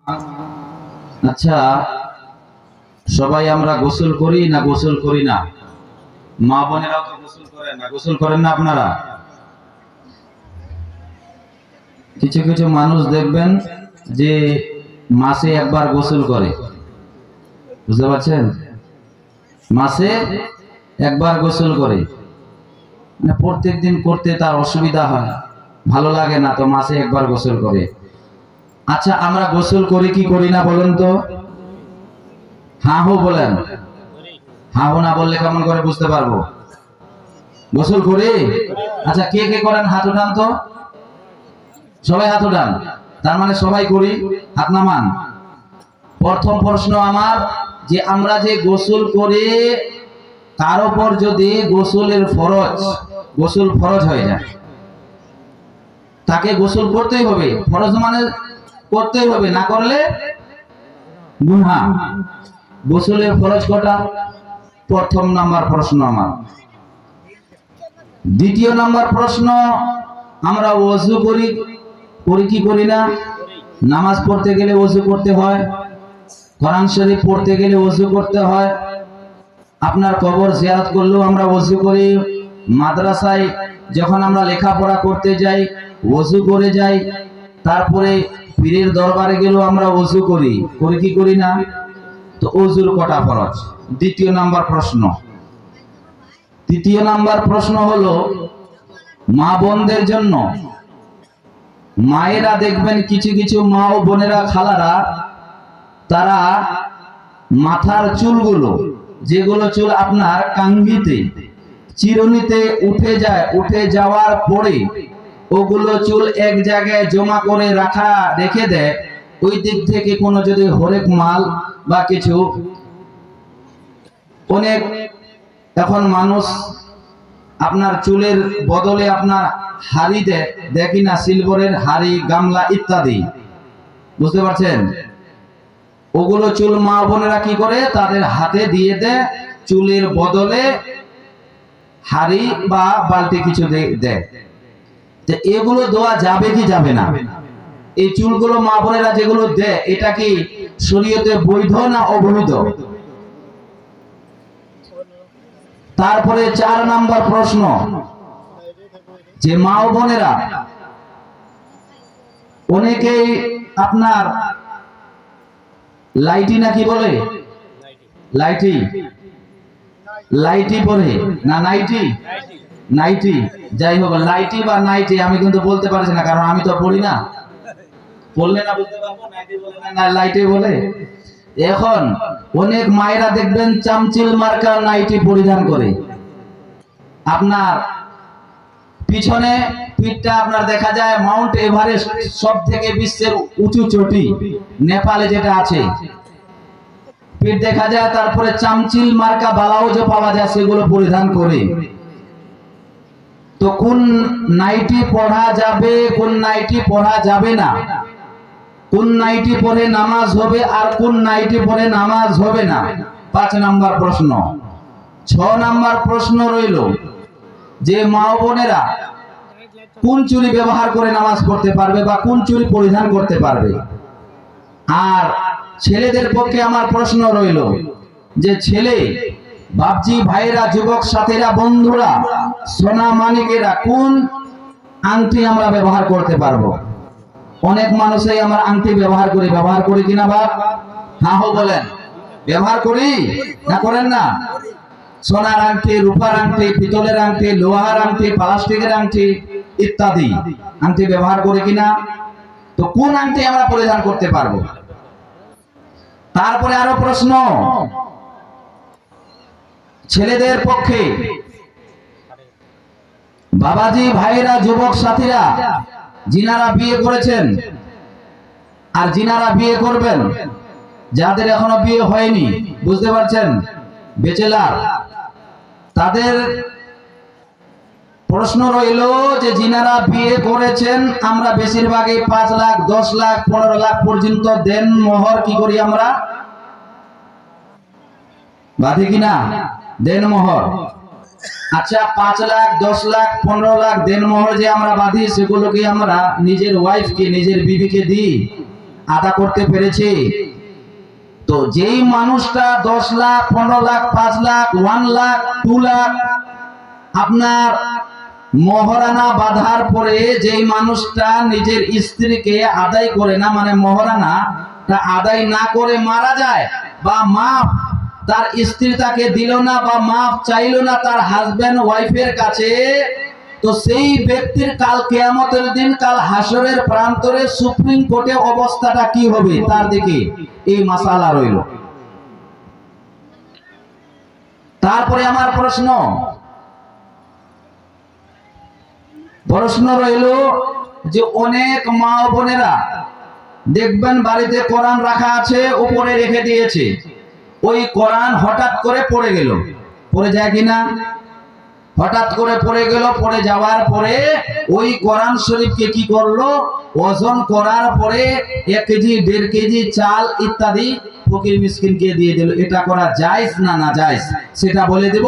আচ্ছা, সবাই আমরা গোসল করি না গোসল করি না? মা বোনেরাও তো গোসল করেন না, গোসল করেন না আপনারা? কিছু কিছু মানুষ দেখবেন যে মাসে একবার গোসল করে, বুঝতে পারছেন? মাসে একবার গোসল করে, মানে প্রত্যেক দিন করতে তার অসুবিধা হয়, ভালো লাগে না, তো মাসে একবার গোসল করে। আচ্ছা, আমরা গোসল করি কি করি না বলেন তো? হ্যাঁ হো বলেন। হ্যাঁ হো না বললে কেমন করে বুঝতে পারবো? গোসল করি। আচ্ছা, কে কে করেন হাত উঠান তো, সবাই হাত উঠান। তার মানে সবাই করি, হাত নামান। প্রথম প্রশ্ন আমার, যে আমরা যে গোসল করে তার উপর যদি গোসল ফরজ হয়ে যায়, তাকে গোসল করতেই হবে। ফরজ মানে করতেই হবে, না করলে গুনাহ। গোসলের ফরজ কটা? প্রথম নাম্বার প্রশ্ন আমার। দ্বিতীয় নাম্বার প্রশ্ন, আমরা ওযু করি কি করি না? নামাজ পড়তে গেলে ওযু করতে হয়, কোরআন শরীফ পড়তে গেলে ওযু করতে হয়, আপনার কবর জিয়ারত করলেও আমরা ওযু করি, মাদ্রাসায় যখন আমরা লেখাপড়া করতে যাই ওযু করে যাই, তারপরে পীরের দরবারে গেলেও আমরা ওযু করি কি করি না? তো ওযুর কটা ফরজ? দ্বিতীয় নাম্বার প্রশ্ন। তৃতীয় নাম্বার প্রশ্ন হলো মা বোনদের জন্য। মায়েরা দেখবেন কিছু কিছু মা ও বোনেরা, খালারা, তারা মাথার চুলগুলো, যেগুলো চুল আপনার কাঙ্গিতে চিরুনিতে উঠে যাওয়ার পরে ওগুলো চুল এক জায়গায় জমা করে রেখে দেয়। ওই দিক থেকে কোনো যদি হরেক মাল বা কিছু, অনেক এখন মানুষ আপনার চুলের বদলে আপনার হাড়ি দেয় কিনা, সিলভারের হাড়ি, গামলা ইত্যাদি, বুঝতে পারছেন? ওগুলো চুল মা বোনেরা কি করে, তাদের হাতে দিয়ে দেয়, চুলের বদলে হাড়ি বা বালতি কিছু দেয়। তো এগুলো দেওয়া যাবে কি যাবে না? এই চুলগুলো মা বোনেরা যেগুলো দেয়, এটা কি শরীয়তে বৈধ না অবৈধ? তারপরে 4 নাম্বার প্রশ্ন, যে মা বোনেরা অনেকেই আপনার লাইটি নাকি বলে, লাইটি পরে না, নাইটি, যাই হোক, লাইটি বা নাইটি আমি কিন্তু বলতে পারছি না, কারণ আমি তো পড়ি না, বললে না বলতে পারবো। নাইটি বলে না লাইটি বলে। এখন অনেক মায়েরা দেখবেন চামচিল মার্কা নাইটি পরিধান করে, আপনার পিছনে পিঠটা আপনার দেখা যায় মাউন্ট এভারেস্ট, সব থেকে বিশ্বের উঁচু চটি নেপালে যেটা আছে, পিঠ দেখা যায়। তারপরে চামচিল মার্কা ব্লাউজও পাওয়া যায়, সেগুলো পরিধান করে। তো কোন নাইটি পরা যাবে, কোন নাইটি পরা যাবে না, কোন নাইটি পরে নামাজ হবে আর কোন নাইটি পরে নামাজ হবে না? 5 নাম্বার প্রশ্ন। 6 নাম্বার প্রশ্ন রইল, যে মা বোনেরা কোন চুড়ি ব্যবহার করে নামাজ পড়তে পারবে বা কোন চুড়ি পরিধান করতে পারবে? আর ছেলেদের পক্ষে আমার প্রশ্ন রইল, যে ছেলে বাপজি ভাইরা, যুবক সাথীরা, বন্ধুরা, সোনা মানিকেরা, কোন আংটি আমরা ব্যবহার করতে পারবো? অনেক মানুষই আমরা আংটি ব্যবহার করি কিনা বাপ? হ্যাঁ হো বলেন। ব্যবহার করি না করেন না? সোনার আংটি, রূপার আংটি, পিতলের আংটি, লোহার আংটি, প্লাস্টিকের আংটি ইত্যাদি আংটি ব্যবহার করি কিনা? তো কোন আংটি আমরা পরিধান করতে পারবো? তারপরে আরো প্রশ্ন, ছেলেদের পক্ষে বাবাজি ভাইরা, যুবক সাথীরা, যিনারা বিয়ে করেছেন আর যিনারা বিয়ে করবেন, যাদের এখনো বিয়ে হয়নি, বুঝতে পারছেন, ব্যাচেলর, তাদের প্রশ্ন রইল, যে যিনারা বিয়ে করেছেন, আমরা বেশিরভাগই 5 লাখ, 10 লাখ, 15 লাখ পর্যন্ত দেন মোহর কি করি আমরা? বাঁধি কিনা দেন মোহর? আচ্ছা, 5 লাখ, 10 লাখ, 15 লাখ দেন মোহর যে আমরা বাঁধি, সেগুলো কি আমরা নিজের ওয়াইফকে, নিজের বিবিকে দিই? আদা করতে পেরেছে? তো যেই মানুষটা 10 লাখ 15 লাখ 5 লাখ 1 লাখ 2 লাখ আপনার মহারানা বাঁধার পরে যেই মানুষটা নিজের স্ত্রীকে আদায় করে না, মানে মহারানা তা আদায় না করে মারা যায়, বা মাফ তার স্ত্রী তাকে দিল না বা মাফ চাইলো না তার হাজবেন্ড ওয়াইফের কাছে, তো সেই ব্যক্তির কাল কিয়ামতের দিন, কাল হাসরের প্রান্তরে সুপ্রিম কোর্টে অবস্থাটা কি হবে তার দিকে এই মাসালা রইল। তারপরে আমার প্রশ্ন রইল যে অনেক মা ও বোনেরা দেখবেন বাড়িতে কোরআন রাখা আছে, উপরে রেখে দিয়েছে, ওই কোরআন হঠাৎ করে পড়ে গেল, পড়ে যায় কিনা? হঠাৎ করে পড়ে গেল, পড়ে যাওয়ার পরে ওই কোরআন শরীফকে কি করলো, ওজন করার পরে 1 কেজি 1.5 কেজি চাল ইত্যাদি ফকির মিসকিনকে দিয়ে দিল। এটা করা জায়েজ না না জায়েজ সেটা বলে দেব।